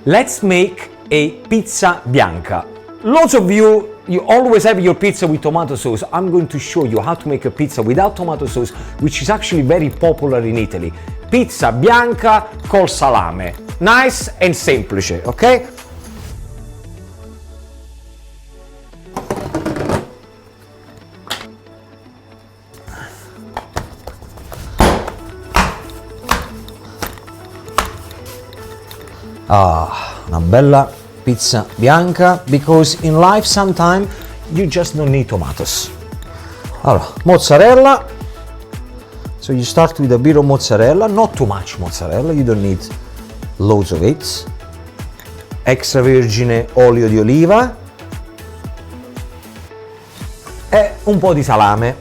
Let's make a pizza bianca. Lots of you always have your pizza with tomato sauce. I'm going to show you how to make a pizza without tomato sauce, which is actually very popular in Italy. Pizza bianca col salame. Nice and semplice, ok? Una bella pizza bianca, because in life sometimes you just don't need tomatoes. Allora, mozzarella. So you start with a bit of mozzarella, not too much mozzarella, you don't need loads of it. Extravergine olio di oliva e un po' di salame.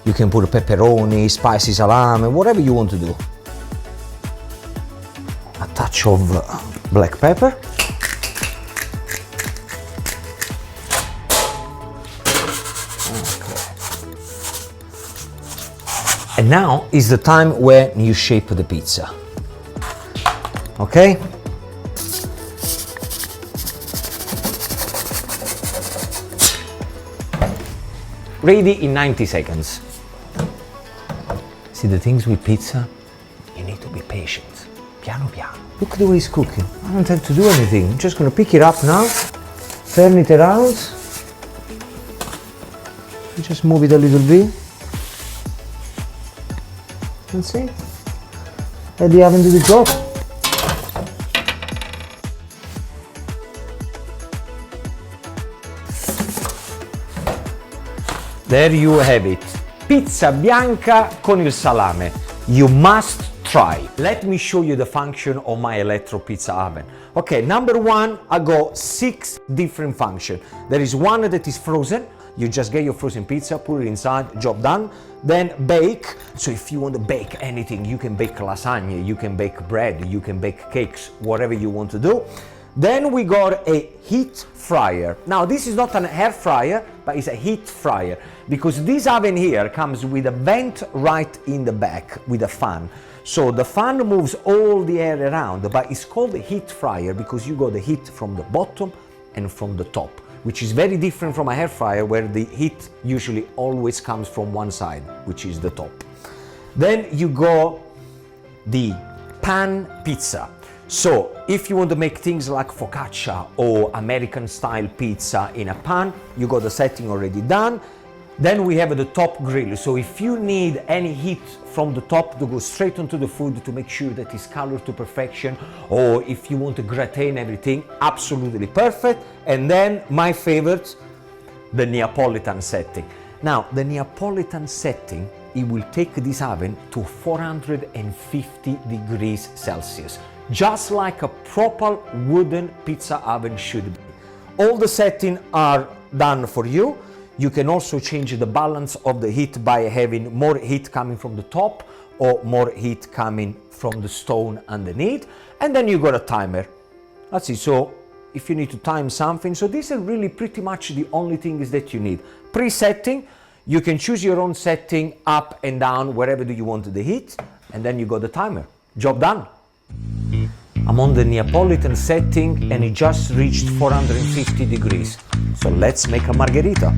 You can put pepperoni, spicy salame, whatever you want to do. A touch of black pepper. And now is the time when you shape the pizza. Okay? Ready in 90 seconds. See, the things with pizza, you need to be patient. Piano piano. Look at the way it's cooking. I don't have to do anything. I'm just gonna pick it up now, turn it around, just move it a little bit. And see? Let the oven do the job. There you have it. Pizza bianca con il salame. You must try. Let me show you the function of my electro pizza oven. Okay, number one, I got 6 different functions. There is one that is frozen. You just get your frozen pizza, put it inside, job done. Then bake. So if you want to bake anything, you can bake lasagna, you can bake bread, you can bake cakes, whatever you want to do. Then we got a heat fryer. Now this is not an air fryer, but it's a heat fryer, because this oven here comes with a vent right in the back with a fan. So the fan moves all the air around, but it's called a heat fryer because you got the heat from the bottom and from the top, which is very different from a hair fryer where the heat usually always comes from one side, which is the top. Then you go the pan pizza. So if you want to make things like focaccia or American style pizza in a pan, you got the setting already done. Then we have the top grill. So if you need any heat from the top to go straight onto the food to make sure that it's colored to perfection, or if you want to gratin everything, absolutely perfect. And then my favorite, the Neapolitan setting. Now the Neapolitan setting, it will take this oven to 450 degrees Celsius, just like a proper wooden pizza oven should be. All the settings are done for you. You can also change the balance of the heat by having more heat coming from the top or more heat coming from the stone underneath. And then you got a timer. That's it. So if you need to time something, so these are really pretty much the only things that you need. Pre-setting, you can choose your own setting up and down, wherever do you want the heat, and then you got the timer. Job done. I'm on the Neapolitan setting and it just reached 450 degrees. So let's make a margherita.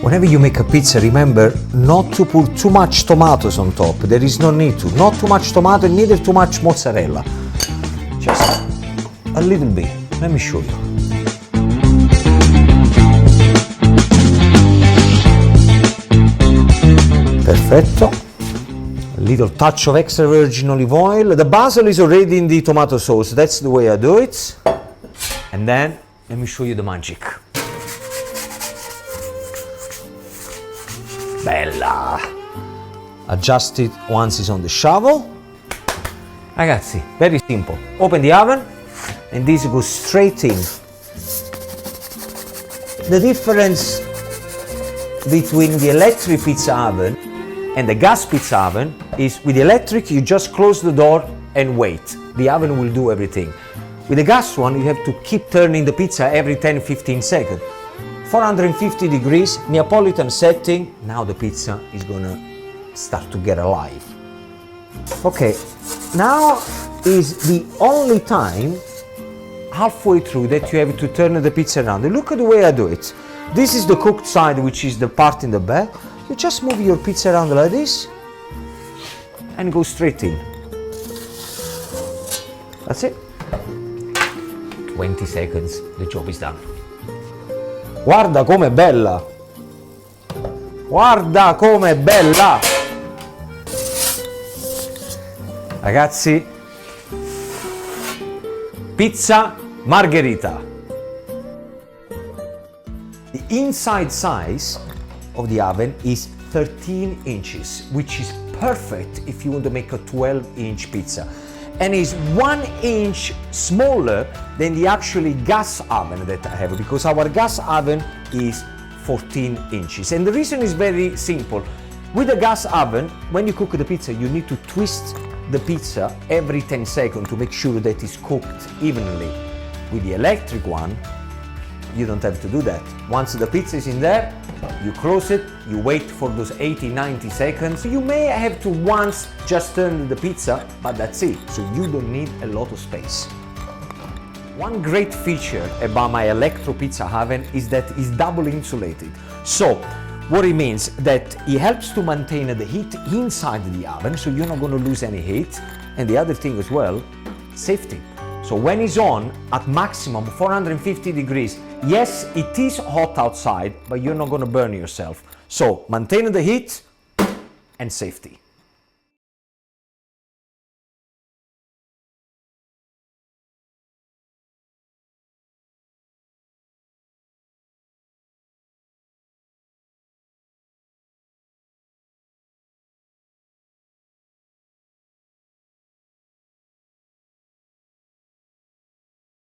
Whenever you make a pizza, remember not to put too much tomatoes on top. There is no need to. Not too much tomato, neither too much mozzarella. Just a little bit. Let me show you. Perfetto. A little touch of extra virgin olive oil. The basil is already in the tomato sauce. That's the way I do it. And then let me show you the magic. Bella! Adjust it once it's on the shovel. Ragazzi, very simple. Open the oven and this goes straight in. The difference between the electric pizza oven and the gas pizza oven is with the electric you just close the door and wait. The oven will do everything. With the gas one you have to keep turning the pizza every 10-15 seconds. 450 degrees, Neapolitan setting. Now the pizza is gonna start to get alive. Okay, now is the only time halfway through that you have to turn the pizza around. Look at the way I do it. This is the cooked side, which is the part in the back. You just move your pizza around like this and go straight in. That's it. 20 seconds, the job is done. Guarda com'è bella! Guarda com'è bella! Ragazzi, pizza margherita. The inside size of the oven is 13 inches, which is perfect if you want to make a 12-inch pizza. And is 1 inch smaller than the actually gas oven that I have, because our gas oven is 14 inches. And the reason is very simple. With the gas oven, when you cook the pizza, you need to twist the pizza every 10 seconds to make sure that it's cooked evenly. With the electric one, you don't have to do that. Once the pizza is in there, you close it, you wait for those 80-90 seconds. You may have to once just turn the pizza, but that's it. So you don't need a lot of space. One great feature about my electro pizza oven is that it's double insulated. So what it means that it helps to maintain the heat inside the oven, so you're not going to lose any heat. And the other thing as well, safety. So when it's on at maximum 450 degrees, yes, it is hot outside, but you're not going to burn yourself. So maintain the heat and safety.